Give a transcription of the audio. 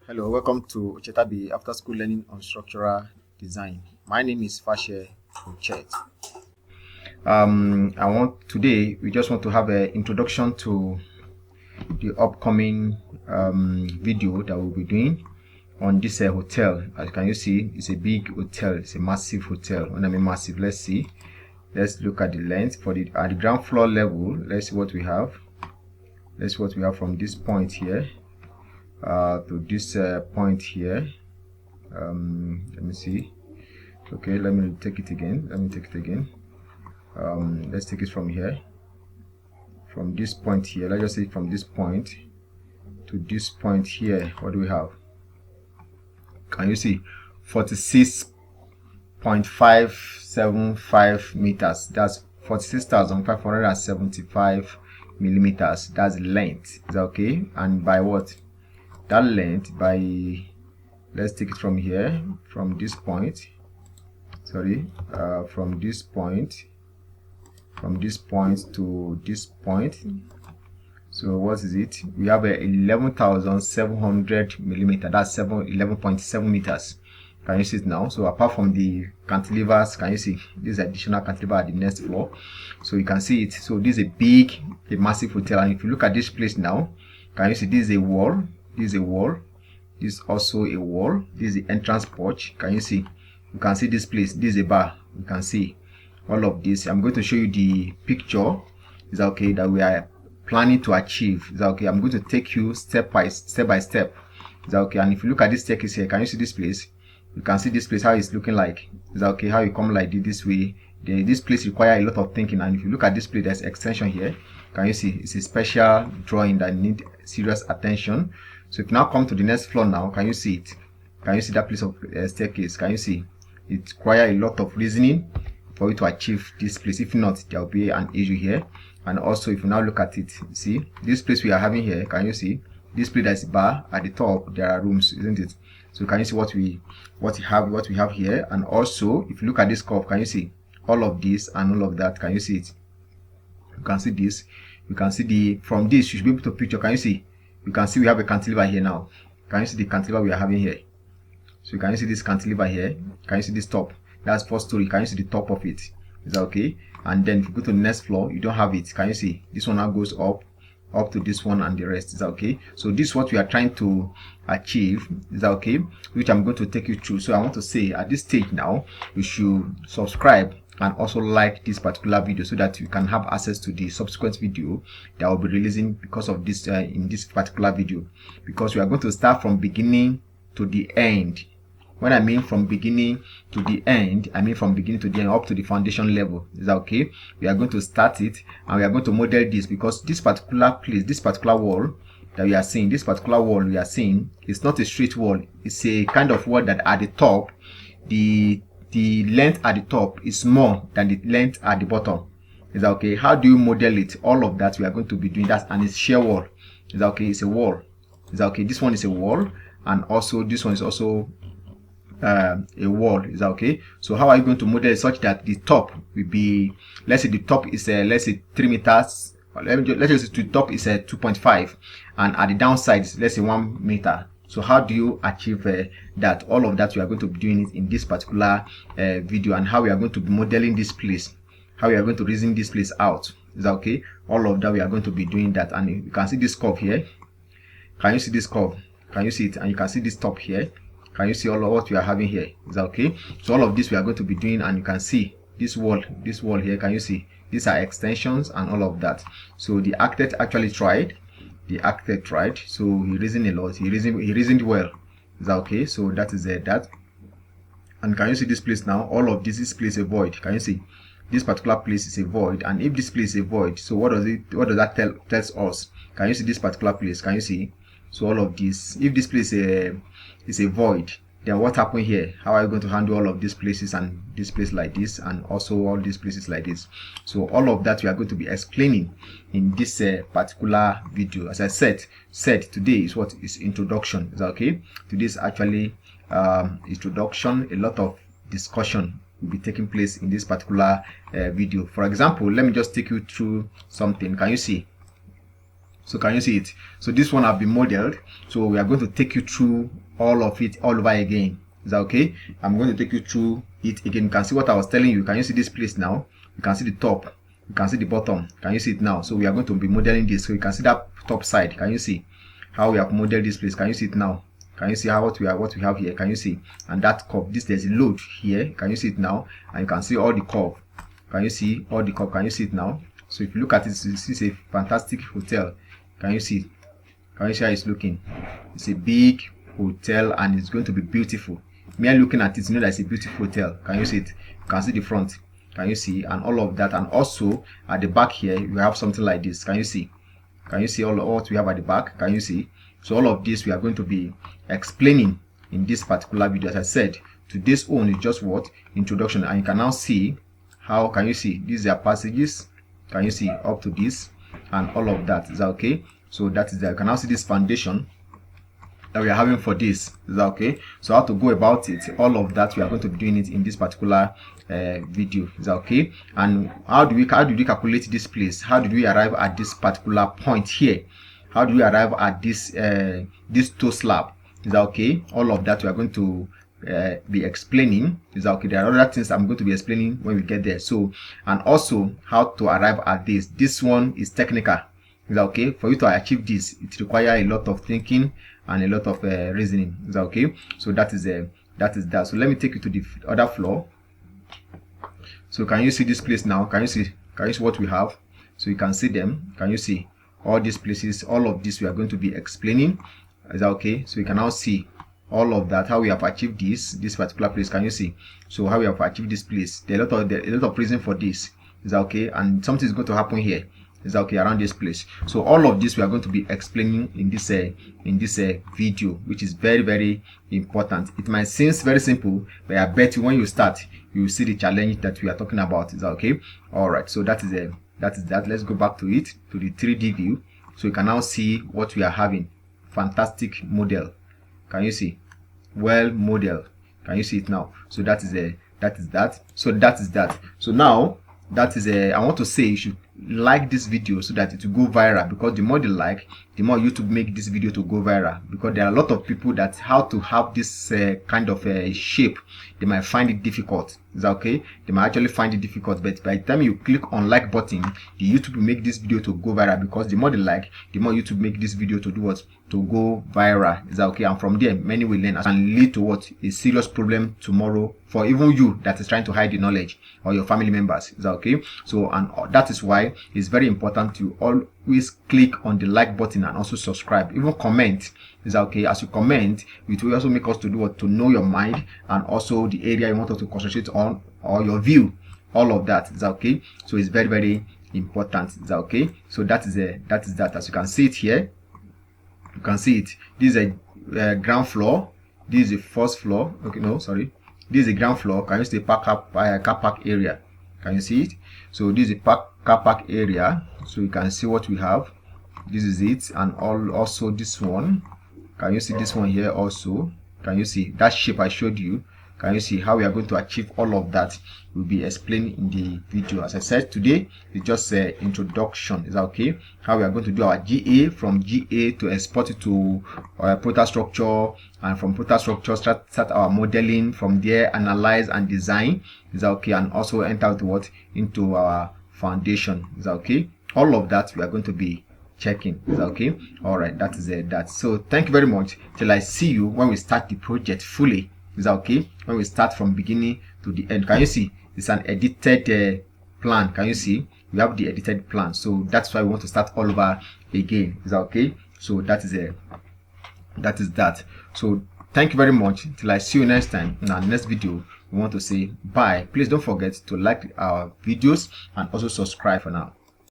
Hello, welcome to Ochetabi After School Learning on Structural Design. My name is Fashe Ochet. I want today we just want to have an introduction to the upcoming video that we'll be doing on this hotel. As can you see, it's a big hotel. It's a massive hotel. When I mean massive, let's see. Let's look at the length for the at the ground floor level. Let's see what we have. Let's see what we have from this point here. To this point here. Let me see. Okay, let me take it again. Let's take it from here. From this point here, let's just say from this point to this point here. What do we have? Can you see? 46.575 meters. That's 46,575 millimeters. That's length. Is that okay? And by what? That length by, let's take it from here, from this point, from this point to this point. So what is it? We have a 11,700 millimeter. That's 11.7 meters. Can you see it now? So apart from the cantilevers, can you see this additional cantilever at the next floor? So you can see it. So this is a massive hotel. And if you look at this place now, can you see this is a wall? This is a wall. This is also a wall. This is the entrance porch. Can you see? You can see this place. This is a bar. You can see all of this. I'm going to show you the picture. Is that okay? That we are planning to achieve. Is that okay? I'm going to take you step by step. Is that okay? And if you look at this staircase here, can you see this place? You can see this place how it's looking like. Is that okay? How you come like this way? This place requires a lot of thinking. And if you look at this place, there's extension here. Can you see? It's a special drawing that need serious attention. So if you now come to the next floor now, can you see it? Can you see that place of staircase? Can you see? It requires a lot of reasoning for you to achieve this place. If not, there will be an issue here. And also, if you now look at it, see this place we are having here. Can you see? This place that's bar at the top. There are rooms, isn't it? So can you see what we have here? And also, if you look at this curve, can you see all of this and all of that? Can you see it? You can see this. You can see from this. You should be able to picture. Can you see? You can see we have a cantilever here now. Can you see the cantilever we are having here? So can you see this cantilever here? Can you see this top? That's 4-story. Can you see the top of it? Is that okay? And then if you go to the next floor, you don't have it. Can you see? This one now goes up to this one and the rest. Is that okay? So this is what we are trying to achieve. Is that okay? Which I'm going to take you through. So I want to say at this stage now, you should subscribe and also like this particular video so that you can have access to the subsequent video that will be releasing because of this in this particular video, because we are going to start from beginning to the end. When I mean from beginning to the end, I mean from beginning to the end up to the foundation level. Is that okay? We are going to start it and we are going to model this, because this particular place, this particular wall that we are seeing, is not a straight wall. It's a kind of wall that at the top, the length at the top is more than the length at the bottom. Is that okay? How do you model it? All of that we are going to be doing that, and it's shear wall. Is that okay? It's a wall. Is that okay? This one is a wall, and also this one is also a wall. Is that okay? So how are you going to model it such that the top will be, let's say the top is let's say 3 meters. Let's just say the top is 2.5, and at the downside let's say 1 meter. So how do you achieve that? All of that we are going to be doing it in this particular video, and how we are going to be modeling this place, how we are going to reason this place out. Is that okay? All of that we are going to be doing that. And you can see this curve here. Can you see this curve? Can you see it? And you can see this top here. Can you see all of what we are having here? Is that okay? So all of this we are going to be doing, and you can see this wall here. Can you see? These are extensions and all of that. So the architect actually tried. So he reasoned a lot. He reasoned well. Is that okay? So that is that. And can you see this place now? All of this place is a void. Can you see? This particular place is a void. And if this place is a void, so what does that tells us? Can you see this particular place? Can you see? So all of this, if this place is a void, then what happened here? How are you going to handle all of these places, and this place like this, and also all these places like this? So all of that we are going to be explaining in this particular video. As I said today is what is introduction. Is that okay? Today is actually introduction. A lot of discussion will be taking place in this particular video. For example, let me just take you through something. Can you see? So can you see it? So this one have been modeled. So we are going to take you through all of it all over again. Is that okay? I'm going to take you through it again. You can see what I was telling you. Can you see this place now? You can see the top. You can see the bottom. Can you see it now? So we are going to be modeling this. So you can see that top side. Can you see how we have modeled this place? Can you see it now? Can you see how what we have here? Can you see? And that curve. There's a load here. Can you see it now? And you can see all the curve. Can you see all the curve? Can you see it now? So if you look at it, this is a fantastic hotel. Can you see? Can you see how it's looking? It's a big hotel and it's going to be beautiful. Me looking at it, you know that it's a beautiful hotel. Can you see it? You can see the front. Can you see? And all of that. And also at the back here, you have something like this. Can you see? Can you see all what we have at the back? Can you see? So all of this we are going to be explaining in this particular video. As I said, today's own is just what? Introduction. And you can now see how, can you see? These are passages. Can you see up to this and all of that? Is that okay? So that is there. You can now see this foundation that we are having for this. Is that okay? So how to go about it, all of that we are going to be doing it in this particular video. Is that okay? And how do we calculate this place? How did we arrive at this particular point here? How do we arrive at this this toe slab? Is that okay? All of that we are going to be explaining. Is that okay? There are other things I'm going to be explaining when we get there. So, and also how to arrive at this. This one is technical. Is that okay? For you to achieve this, it requires a lot of thinking and a lot of reasoning. Is that okay? So that is that. So let me take you to the other floor. So can you see this place now? Can you see what we have? So you can see them. Can you see all these places? All of this we are going to be explaining. Is that okay? So you can now see all of that, how we have achieved this particular place. Can you see? So how we have achieved this place. There are a lot of reason for this. Is that okay? And something is going to happen here. Is that okay? Around this place. So all of this we are going to be explaining in this video, which is very, very important. It might seem very simple, but I bet you when you start, you will see the challenge that we are talking about. Is that okay? All right. So that is that. Let's go back to it, to the 3D view. So you can now see what we are having. Fantastic model. Can you see? Well model. Can you see it now? So that is that. So that is that. So now that is I want to say you should like this video so that it will go viral, because the more they like, the more YouTube make this video to go viral, because there are a lot of people that how to have this kind of shape, they might find it difficult. Is that okay? They might actually find it difficult, but by the time you click on like button, the YouTube will make this video to go viral, because the more they like, the more YouTube make this video to do what? To go viral. Is that okay? And from there, many will learn and lead to what? A serious problem tomorrow for even you that is trying to hide the knowledge, or your family members. Is that okay? So, and that is why it's very important to always click on the like button and also subscribe, even comment. Is that okay? As you comment, it will also make us to do what? To know your mind and also the area you want us to concentrate on, or your view, all of that. Is that okay? So it's very, very important. Is that okay? So that is that. As you can see it here, you can see it. This is a ground floor. This is the first floor. Okay, no, sorry. This is the ground floor. Can you see the car park area? Can you see it? So this is the car park area. So you can see what we have. This is it, and also this one. Can you see this one here also? Can you see that shape I showed you? Can you see how we are going to achieve all of that? Will be explained in the video. As I said, today is just an introduction. Is that okay? How we are going to do our GA, from GA to export it to protastructure, and from protastructure start our modeling. From there, analyze and design. Is that okay? And also enter to what? Into our foundation. Is that okay? All of that we are going to be checking. Is that okay? All right, that is that. So thank you very much. Till I see you when we start the project fully. Is that okay? When we start from beginning to the end. Can you see? It's an edited plan. Can you see? We have the edited plan. So that's why we want to start all over again. Is that okay? So that is that. So thank you very much. Till I see you next time in our next video. We want to say bye. Please don't forget to like our videos and also subscribe for now.